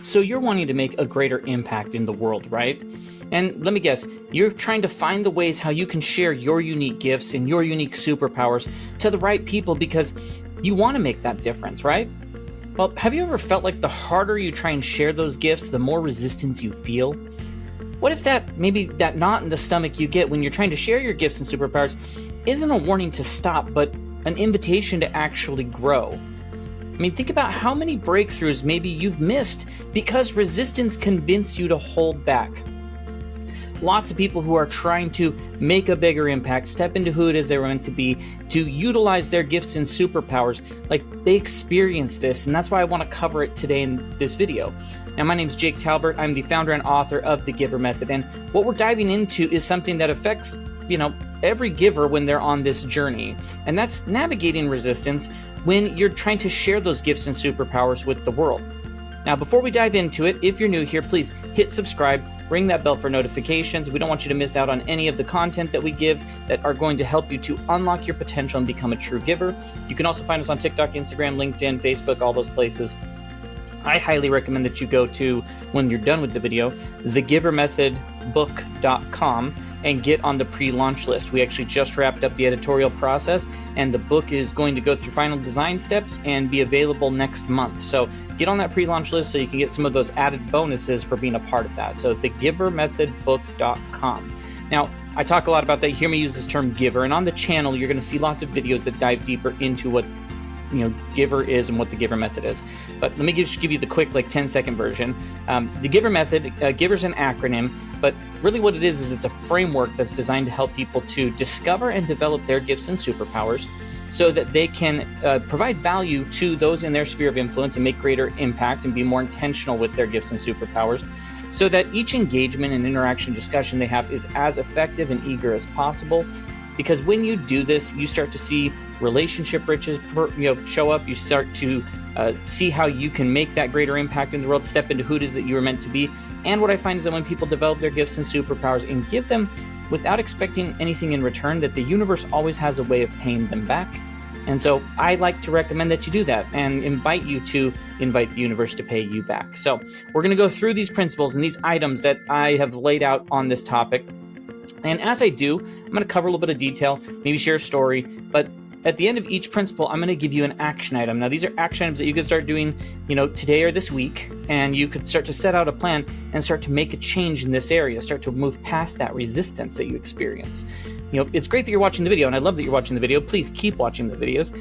So you're wanting to make a greater impact in the world, right? And let me guess, you're trying to find the ways how you can share your unique gifts and your unique superpowers to the right people because you want to make that difference, right? Well, have you ever felt like the harder you try and share those gifts, the more resistance you feel? What if maybe that knot in the stomach you get when you're trying to share your gifts and superpowers isn't a warning to stop, but an invitation to actually grow? I mean, think about how many breakthroughs maybe you've missed because resistance convinced you to hold back. Lots of people who are trying to make a bigger impact, step into who it is they were meant to be, to utilize their gifts and superpowers, like they experience this, and that's why I want to cover it today in this video. Now, my name is Jake Talbert. I'm the founder and author of the GIVER method, and what we're diving into is something that affects, every giver when they're on this journey, and that's navigating resistance when you're trying to share those gifts and superpowers with the world. Now, before we dive into it, if you're new here, please hit subscribe, ring that bell for notifications. We don't want you to miss out on any of the content that we give that are going to help you to unlock your potential and become a true giver. You can also find us on TikTok, Instagram, LinkedIn, Facebook, all those places. I highly recommend that you go to, when you're done with the video, thegivermethodbook.com and get on the pre-launch list. We actually just wrapped up the editorial process, and the book is going to go through final design steps and be available next month. So get on that pre-launch list so you can get some of those added bonuses for being a part of that. So thegivermethodbook.com. Now, I talk a lot about that. You hear me use this term giver, and on the channel, you're going to see lots of videos that dive deeper into what GIVER is and what the GIVER method is. But let me just give you the quick 10-second version. The GIVER method, GIVER's an acronym, but really what it is it's a framework that's designed to help people to discover and develop their gifts and superpowers so that they can provide value to those in their sphere of influence and make greater impact and be more intentional with their gifts and superpowers, so that each engagement and interaction discussion they have is as effective and eager as possible. Because when you do this, you start to see relationship riches show up. You start to see how you can make that greater impact in the world, step into who it is that you were meant to be. And what I find is that when people develop their gifts and superpowers and give them without expecting anything in return, that the universe always has a way of paying them back. And so I like to recommend that you do that and invite you to invite the universe to pay you back. So we're going to go through these principles and these items that I have laid out on this topic. And as I do, I'm going to cover a little bit of detail, maybe share a story, but at the end of each principle, I'm going to give you an action item. Now, these are action items that you can start doing, today or this week, and you could start to set out a plan and start to make a change in this area, start to move past that resistance that you experience. It's great that you're watching the video, and I love that you're watching the video. Please keep watching the videos,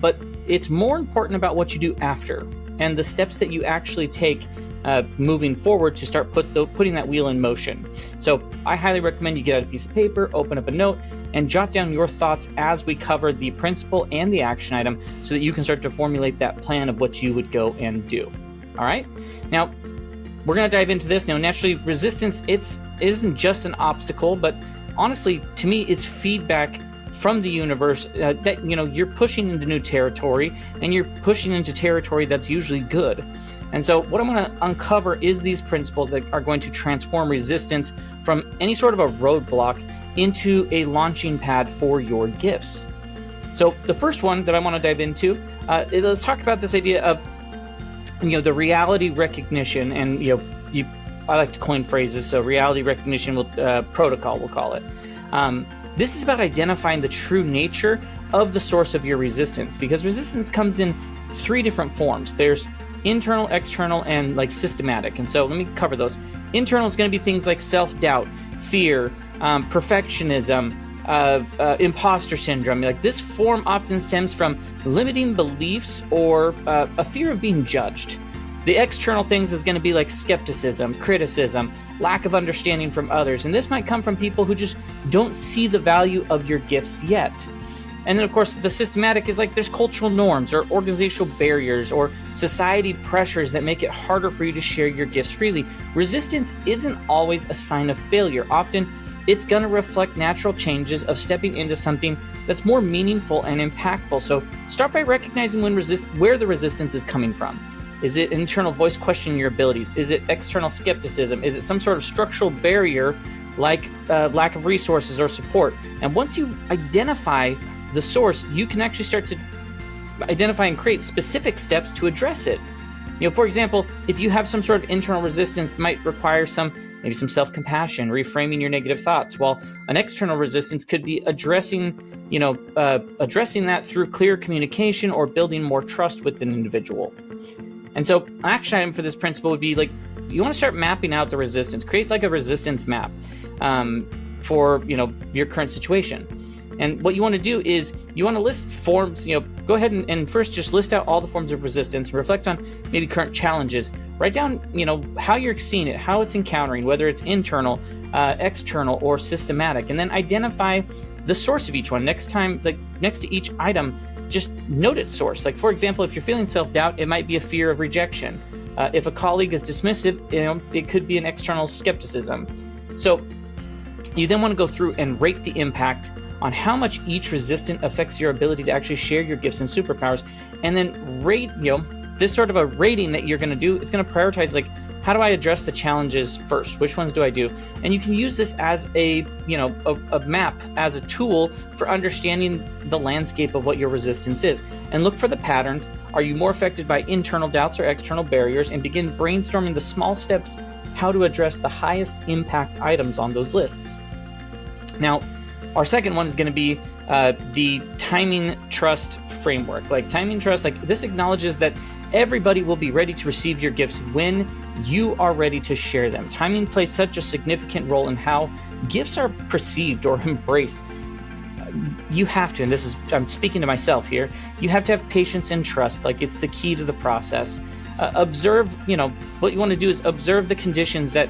but it's more important about what you do after and the steps that you actually take moving forward to start putting that wheel in motion. So I highly recommend you get out a piece of paper, open up a note, and jot down your thoughts as we cover the principle and the action item so that you can start to formulate that plan of what you would go and do. All right? Now, we're going to dive into this. Now, naturally, resistance, it isn't just an obstacle, but honestly, to me, it's feedback from the universe that you're pushing into new territory, and you're pushing into territory that's usually good. And so what I'm going to uncover is these principles that are going to transform resistance from any sort of a roadblock into a launching pad for your gifts. So the first one that I want to dive into, let's talk about this idea of the reality recognition, and I like to coin phrases, so reality recognition protocol, we'll call it. This is about identifying the true nature of the source of your resistance, because resistance comes in three different forms. There's internal, external, and systematic. And so let me cover those. Internal is going to be things like self-doubt, fear, perfectionism, imposter syndrome. This form often stems from limiting beliefs or a fear of being judged. The external things is going to be like skepticism, criticism, lack of understanding from others. And this might come from people who just don't see the value of your gifts yet. And then, of course, the systematic is there's cultural norms or organizational barriers or society pressures that make it harder for you to share your gifts freely. Resistance isn't always a sign of failure. Often, it's going to reflect natural changes of stepping into something that's more meaningful and impactful. So start by recognizing where the resistance is coming from. Is it an internal voice questioning your abilities? Is it external skepticism? Is it some sort of structural barrier like lack of resources or support? And once you identify the source, you can actually start to identify and create specific steps to address it. For example, if you have some sort of internal resistance, might require maybe some self-compassion, reframing your negative thoughts, while an external resistance could be addressing that through clear communication or building more trust with an individual. And so an action item for this principle would be you want to start mapping out the resistance. Create a resistance map for your current situation. And what you want to do is you want to list forms. Go ahead and first just list out all the forms of resistance. Reflect on maybe current challenges. Write down how you're seeing it, how it's encountering, whether it's internal, external, or systematic, and then identify the source of each one. Next time, next to each item, just note its source. For example, if you're feeling self-doubt, it might be a fear of rejection. If a colleague is dismissive, it could be an external skepticism. So you then want to go through and rate the impact on how much each resistant affects your ability to actually share your gifts and superpowers, and then rate, this sort of a rating that you're going to do. It's going to prioritize, how do I address the challenges first? Which ones do I do? And you can use this as a map, as a tool for understanding the landscape of what your resistance is. And look for the patterns. Are you more affected by internal doubts or external barriers? And begin brainstorming the small steps, how to address the highest impact items on those lists. Now, our second one is going to be the timing trust framework. Timing trust, this acknowledges that everybody will be ready to receive your gifts when you are ready to share them. Timing plays such a significant role in how gifts are perceived or embraced. You have to, and I'm speaking to myself here, you have to have patience and trust. It's the key to the process. Observe, what you want to do is observe the conditions that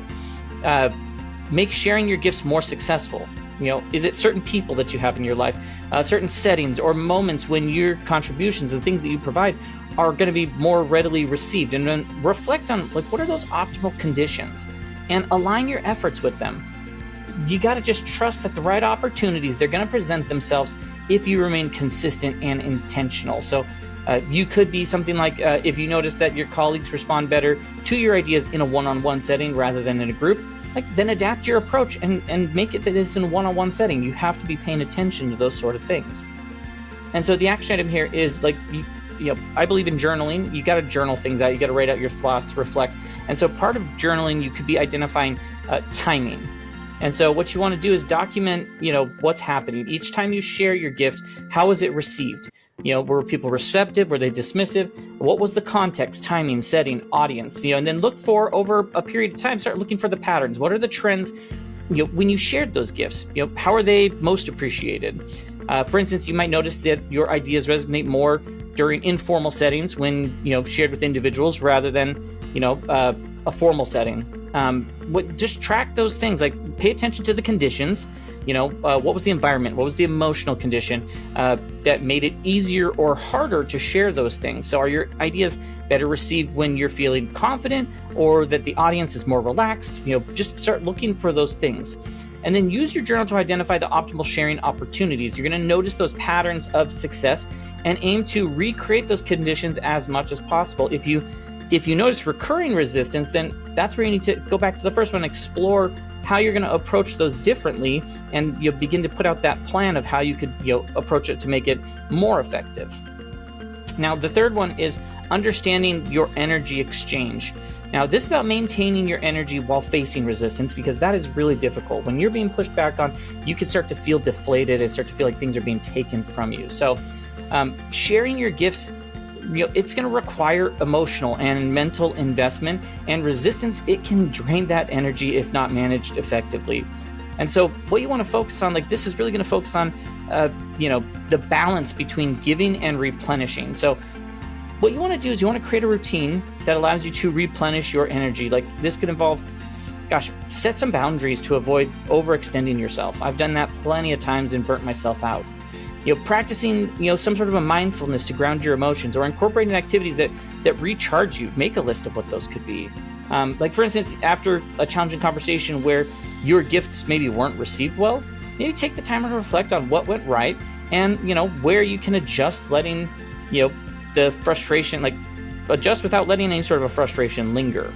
make sharing your gifts more successful. Is it certain people that you have in your life, certain settings or moments when your contributions and things that you provide are going to be more readily received? And then reflect on what are those optimal conditions and align your efforts with them. You got to just trust that the right opportunities, they're going to present themselves if you remain consistent and intentional. So you could be something if you notice that your colleagues respond better to your ideas in a one-on-one setting rather than in a group, then adapt your approach and make it that it's in a one-on-one setting. You have to be paying attention to those sort of things. And so the action item here is I believe in journaling. You got to journal things out. You got to write out your thoughts, reflect. And so part of journaling, you could be identifying timing. And so what you want to do is document, what's happening. Each time you share your gift, how was it received? Were people receptive? Were they dismissive? What was the context, timing, setting, audience? And then look for, over a period of time, start looking for the patterns. What are the trends, when you shared those gifts? How are they most appreciated? For instance, you might notice that your ideas resonate more during informal settings when, shared with individuals rather than, a formal setting. Just track those things. Pay attention to the conditions. What was the environment? What was the emotional condition that made it easier or harder to share those things? So are your ideas better received when you're feeling confident, or that the audience is more relaxed? Just start looking for those things. And then use your journal to identify the optimal sharing opportunities. You're going to notice those patterns of success and aim to recreate those conditions as much as possible. If you notice recurring resistance, then that's where you need to go back to the first one, explore how you're going to approach those differently, and you'll begin to put out that plan of how you could approach it to make it more effective. Now, the third one is understanding your energy exchange. Now, this is about maintaining your energy while facing resistance, because that is really difficult. When you're being pushed back on, you can start to feel deflated and start to feel like things are being taken from you. So sharing your gifts, it's going to require emotional and mental investment, and resistance, it can drain that energy if not managed effectively. And so what you want to focus on, this is really going to focus on, the balance between giving and replenishing. So what you want to do is you want to create a routine that allows you to replenish your energy. This could involve, set some boundaries to avoid overextending yourself. I've done that plenty of times and burnt myself out. Practicing, some sort of a mindfulness to ground your emotions, or incorporating activities that recharge you. Make a list of what those could be. For instance, after a challenging conversation where your gifts maybe weren't received well, maybe take the time to reflect on what went right, and, where you can adjust, letting, the frustration, adjust without letting any sort of a frustration linger.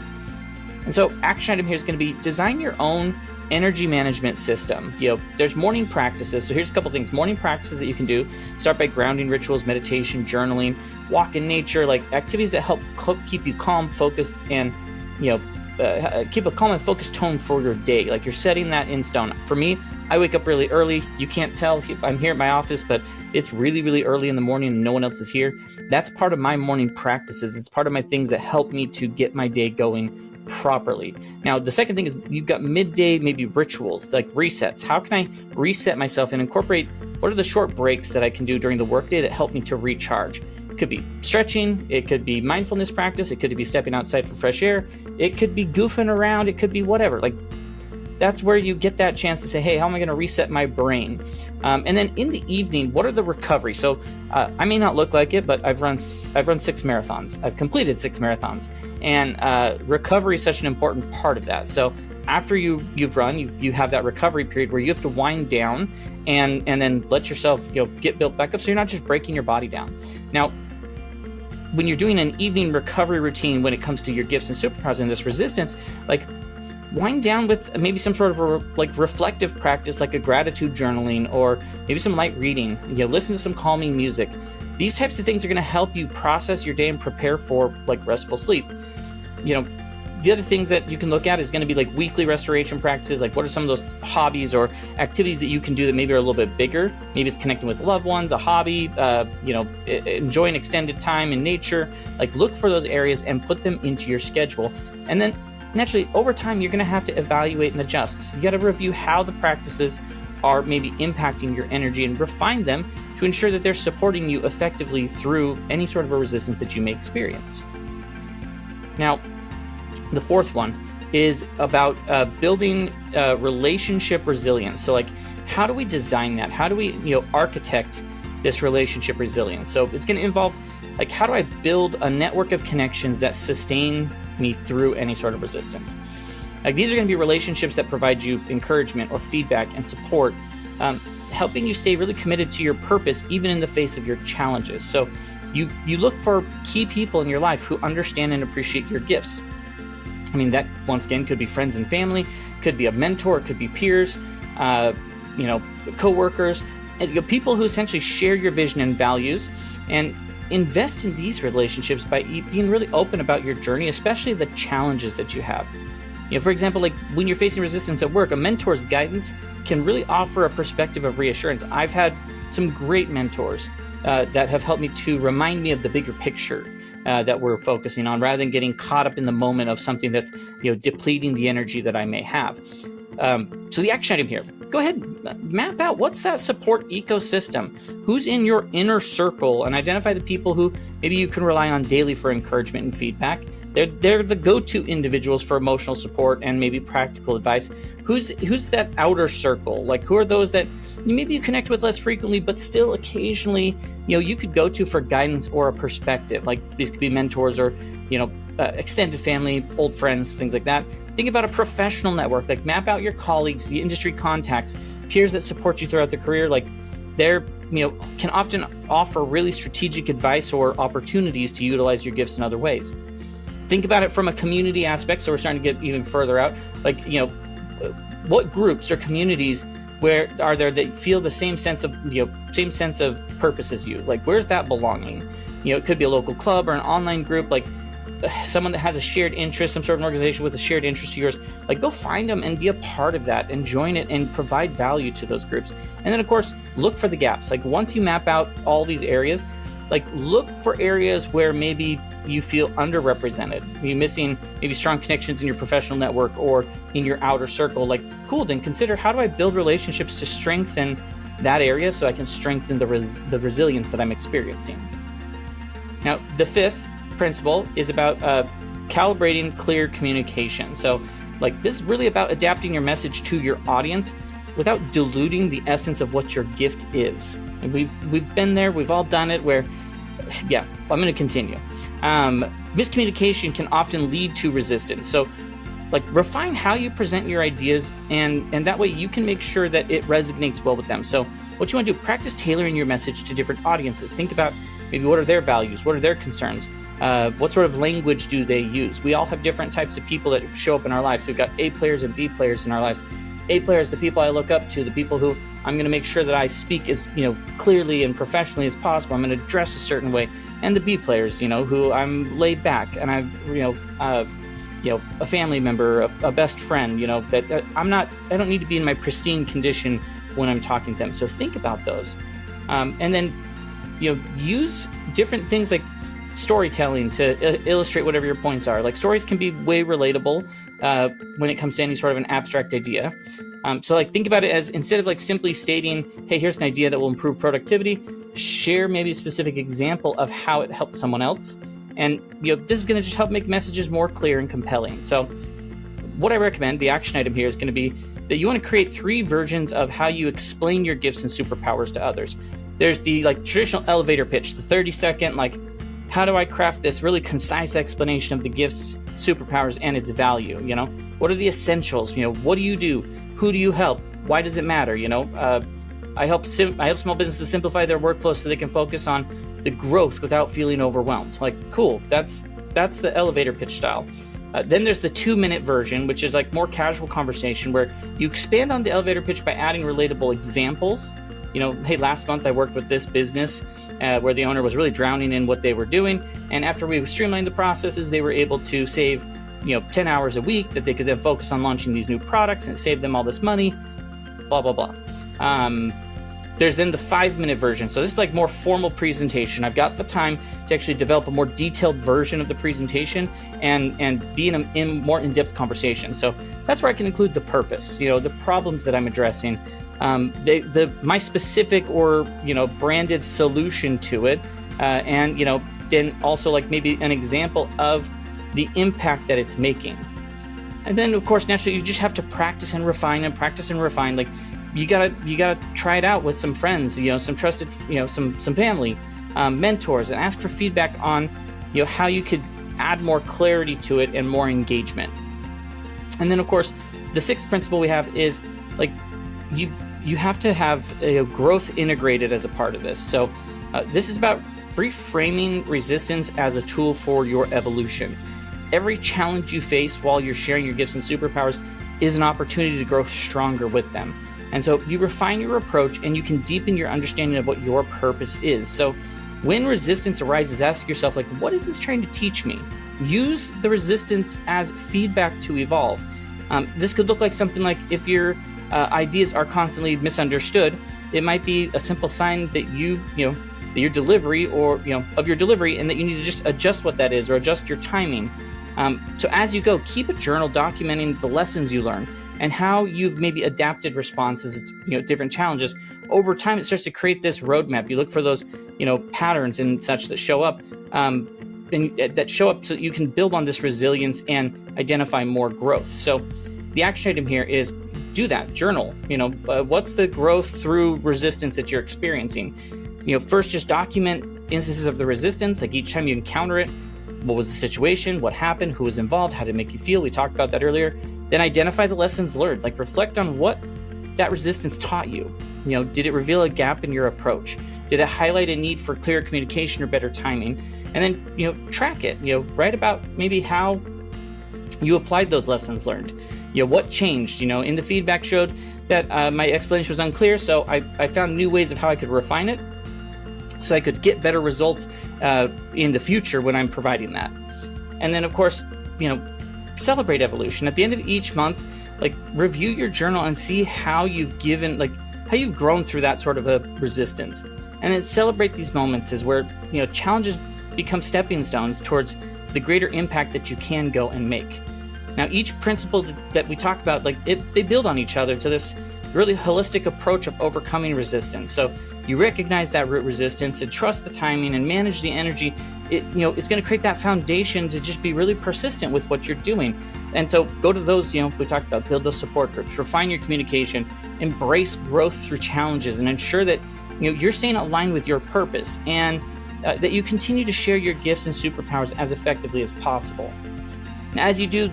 And so action item here is going to be design your own energy management system. There's morning practices. So here's a couple things. Morning practices that you can do. Start by grounding rituals, meditation, journaling, walk in nature, like activities that help keep you calm, focused, and keep a calm and focused tone for your day. Like you're setting that in stone. For me, I wake up really early. You can't tell, I'm here at my office, but it's really, really early in the morning and no one else is here. That's part of my morning practices. It's part of my things that help me to get my day going properly. Now, the second thing is you've got midday, maybe rituals, like resets. How can I reset myself and incorporate what are the short breaks that I can do during the workday that help me to recharge? It could be stretching, it could be mindfulness practice, it could be stepping outside for fresh air, it could be goofing around, it could be whatever. Like that's where you get that chance to say, hey, how am I going to reset my brain? And then in the evening, what are the recovery? So I may not look like it, but I've run 6 marathons. I've completed 6 marathons, and recovery is such an important part of that. So after you've run, you have that recovery period where you have to wind down and then let yourself get built back up. So you're not just breaking your body down. Now, when you're doing an evening recovery routine, when it comes to your gifts and superpowers and this resistance, like wind down with maybe some sort of reflective practice, like a gratitude journaling, or maybe some light reading. Listen to some calming music. These types of things are going to help you process your day and prepare for like restful sleep. The other things that you can look at is going to be like weekly restoration practices. Like what are some of those hobbies or activities that you can do that maybe are a little bit bigger? Maybe it's connecting with loved ones, a hobby, enjoying extended time in nature. Like look for those areas and put them into your schedule. And then naturally, over time, you're going to have to evaluate and adjust. You got to review how the practices are maybe impacting your energy and refine them to ensure that they're supporting you effectively through any sort of a resistance that you may experience. Now, the fourth one is about building relationship resilience. So like, how do we design that? How do we, architect this relationship resilience? So it's going to involve like, how do I build a network of connections that sustain me through any sort of resistance? Like these are going to be relationships that provide you encouragement or feedback and support, helping you stay really committed to your purpose even in the face of your challenges. So you look for key people in your life who understand and appreciate your gifts. I mean, that once again could be friends and family, could be a mentor, it could be peers, coworkers, and people who essentially share your vision and values. And invest in these relationships by being really open about your journey, especially the challenges that you have. For example, like when you're facing resistance at work, a mentor's guidance can really offer a perspective of reassurance. I've had some great mentors that have helped me to remind me of the bigger picture that we're focusing on, rather than getting caught up in the moment of something that's depleting the energy that I may have. So the action item here, go ahead, map out what's that support ecosystem, who's in your inner circle, and identify the people who maybe you can rely on daily for encouragement and feedback. They're the go-to individuals for emotional support and maybe practical advice. Who's that outer circle? Like who are those that maybe you connect with less frequently, but still occasionally you could go to for guidance or a perspective? Like these could be mentors or extended family, old friends, things like that. Think about a professional network. Like map out your colleagues, the industry contacts, peers that support you throughout the career. Like they're can often offer really strategic advice or opportunities to utilize your gifts in other ways. Think about it from a community aspect. So we're starting to get even further out. Like what groups or communities where are there that feel the same sense of purpose as you? Like where's that belonging? It could be a local club or an online group. Like someone that has a shared interest, some sort of an organization with a shared interest to yours. Like go find them and be a part of that and join it and provide value to those groups. And then of course, look for the gaps. Like once you map out all these areas, like look for areas where maybe you feel underrepresented. You're missing maybe strong connections in your professional network or in your outer circle. Like cool, then consider, how do I build relationships to strengthen that area so I can strengthen the resilience that I'm experiencing? Now, the fifth principle is about calibrating clear communication. So like this is really about adapting your message to your audience without diluting the essence of what your gift is. And we've been there, we've all done it where, yeah, I'm going to continue. Miscommunication can often lead to resistance. So like refine how you present your ideas and that way you can make sure that it resonates well with them. So what you want to do, practice tailoring your message to different audiences. Think about maybe what are their values, what are their concerns, what sort of language do they use? We all have different types of people that show up in our lives. We've got A players and B players in our lives. A players, the people I look up to, the people who I'm going to make sure that I speak as clearly and professionally as possible. I'm going to dress a certain way. And the B players, who I'm laid back and I've a family member, a best friend, that I don't need to be in my pristine condition when I'm talking to them. So think about those, and then use different things like storytelling to illustrate whatever your points are. Like, stories can be way relatable when it comes to any sort of an abstract idea. So like, think about it as, instead of like simply stating, hey, here's an idea that will improve productivity, share maybe a specific example of how it helped someone else. And this is going to just help make messages more clear and compelling. So what I recommend, the action item here, is going to be that you want to create 3 versions of how you explain your gifts and superpowers to others. There's the traditional elevator pitch, the 30-second, how do I craft this really concise explanation of the gifts, superpowers, and its value? What are the essentials? What do you do? Who do you help? Why does it matter? I help small businesses simplify their workflow so they can focus on the growth without feeling overwhelmed. Cool. That's the elevator pitch style. Then there's the 2-minute version, which is more casual conversation, where you expand on the elevator pitch by adding relatable examples. Hey, last month I worked with this business where the owner was really drowning in what they were doing. And after we streamlined the processes, they were able to save 10 hours a week that they could then focus on launching these new products, and it saved them all this money, blah, blah, blah. There's then the 5-minute version. So this is more formal presentation. I've got the time to actually develop a more detailed version of the presentation and be in more in-depth conversation. So that's where I can include the purpose, the problems that I'm addressing, my specific or branded solution to it, and then also maybe an example of the impact that it's making. And then of course, naturally, you just have to practice and refine. You gotta try it out with some friends, some trusted, some family, mentors, and ask for feedback on, how you could add more clarity to it and more engagement. And then of course, the 6th principle we have is you have to have growth integrated as a part of this. So this is about reframing resistance as a tool for your evolution. Every challenge you face while you're sharing your gifts and superpowers is an opportunity to grow stronger with them. And so you refine your approach and you can deepen your understanding of what your purpose is. So when resistance arises, ask yourself, what is this trying to teach me? Use the resistance as feedback to evolve. This could look like something like, if your ideas are constantly misunderstood, it might be a simple sign that that your delivery of your delivery, and that you need to just adjust what that is, or adjust your timing. So as you go, keep a journal documenting the lessons you learn and how you've maybe adapted responses to different challenges. Over time, it starts to create this roadmap. You look for those patterns and such that show up, so that you can build on this resilience and identify more growth. So the action item here is, do that. Journal. What's the growth through resistance that you're experiencing? First, just document instances of the resistance, each time you encounter it. What was the situation? What happened? Who was involved? How did it make you feel? We talked about that earlier. Then identify the lessons learned. Reflect on what that resistance taught you. Did it reveal a gap in your approach? Did it highlight a need for clear communication or better timing? And then, track it. Write about maybe how you applied those lessons learned. What changed? In the feedback showed that my explanation was unclear, so I found new ways of how I could refine it, so I could get better results in the future when I'm providing that. And then, of course, celebrate evolution. At the end of each month, review your journal and see how you've grown through that sort of a resistance. And then celebrate these moments as where, challenges become stepping stones towards the greater impact that you can go and make. Now, each principle that we talk about, they build on each other to this really holistic approach of overcoming resistance. So you recognize that root resistance and trust the timing and manage the energy. It's going to create that foundation to just be really persistent with what you're doing. And so go to those, we talked about, build those support groups, refine your communication, embrace growth through challenges, and ensure that you're staying aligned with your purpose, and that you continue to share your gifts and superpowers as effectively as possible. Now, as you do,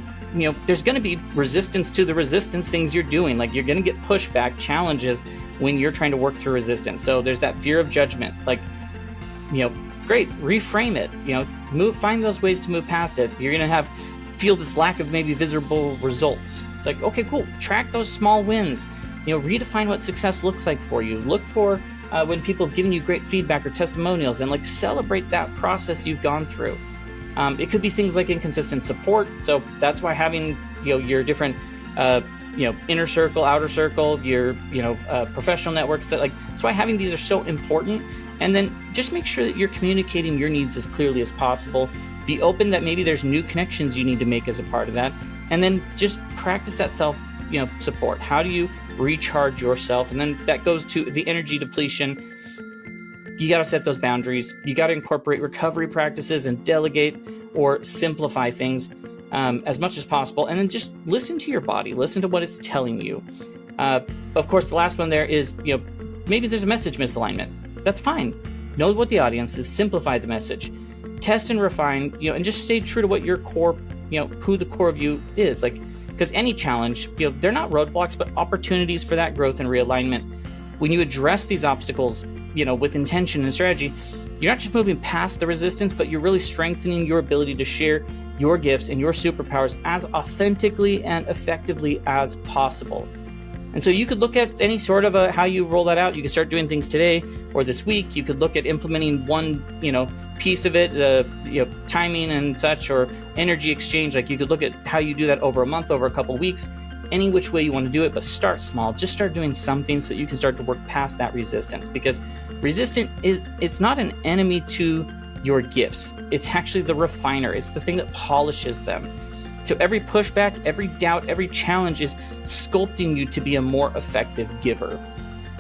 there's going to be resistance to the resistance things you're doing. You're going to get pushback, challenges when you're trying to work through resistance. So there's that fear of judgment. Great, reframe it. Find those ways to move past it. You're going to have feel this lack of maybe visible results. It's like, okay, cool. Track those small wins. Redefine what success looks like for you. Look for when people have given you great feedback or testimonials, and like celebrate that process you've gone through. It could be things like inconsistent support. So that's why having your different inner circle, outer circle, your professional networks. That's why having these are so important. And then just make sure that you're communicating your needs as clearly as possible. Be open that maybe there's new connections you need to make as a part of that. And then just practice that self support. How do you recharge yourself? And then that goes to the energy depletion. You got to set those boundaries. You got to incorporate recovery practices and delegate or simplify things as much as possible. And then just listen to your body. Listen to what it's telling you. Of course, the last one there is, maybe there's a message misalignment. That's fine. Know what the audience is. Simplify the message. Test and refine, and just stay true to what your core, who the core of you is. Because any challenge, they're not roadblocks, but opportunities for that growth and realignment. When you address these obstacles, with intention and strategy, you're not just moving past the resistance, but you're really strengthening your ability to share your gifts and your superpowers as authentically and effectively as possible. And so you could look at any sort of how you roll that out. You can start doing things today or this week. You could look at implementing one, piece of it, timing and such, or energy exchange. Like you could look at how you do that over a month, over a couple weeks, any which way you want to do it, but start small. Just start doing something so that you can start to work past that resistance, because it's not an enemy to your gifts. It's actually the refiner. It's the thing that polishes them. So every pushback, every doubt, every challenge is sculpting you to be a more effective giver.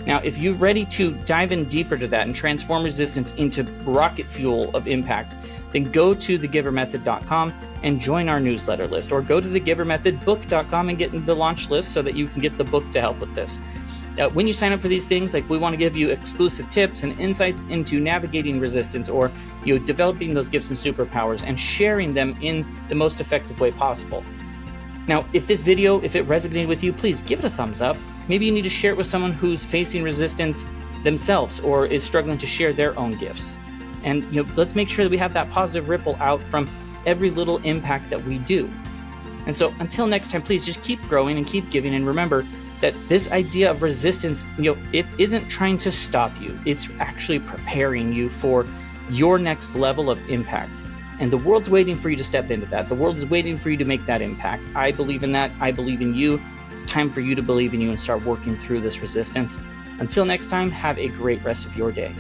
Now, if you're ready to dive in deeper to that and transform resistance into rocket fuel of impact, then go to thegivermethod.com and join our newsletter list, or go to thegivermethodbook.com and get in the launch list so that you can get the book to help with this. When you sign up for these things, we want to give you exclusive tips and insights into navigating resistance, or developing those gifts and superpowers and sharing them in the most effective way possible. Now, if this video, if it resonated with you, please give it a thumbs up. Maybe you need to share it with someone who's facing resistance themselves or is struggling to share their own gifts. And let's make sure that we have that positive ripple out from every little impact that we do. And so until next time, please just keep growing and keep giving. And remember that this idea of resistance, it isn't trying to stop you. It's actually preparing you for your next level of impact. And the world's waiting for you to step into that. The world is waiting for you to make that impact. I believe in that. I believe in you. It's time for you to believe in you and start working through this resistance. Until next time, have a great rest of your day.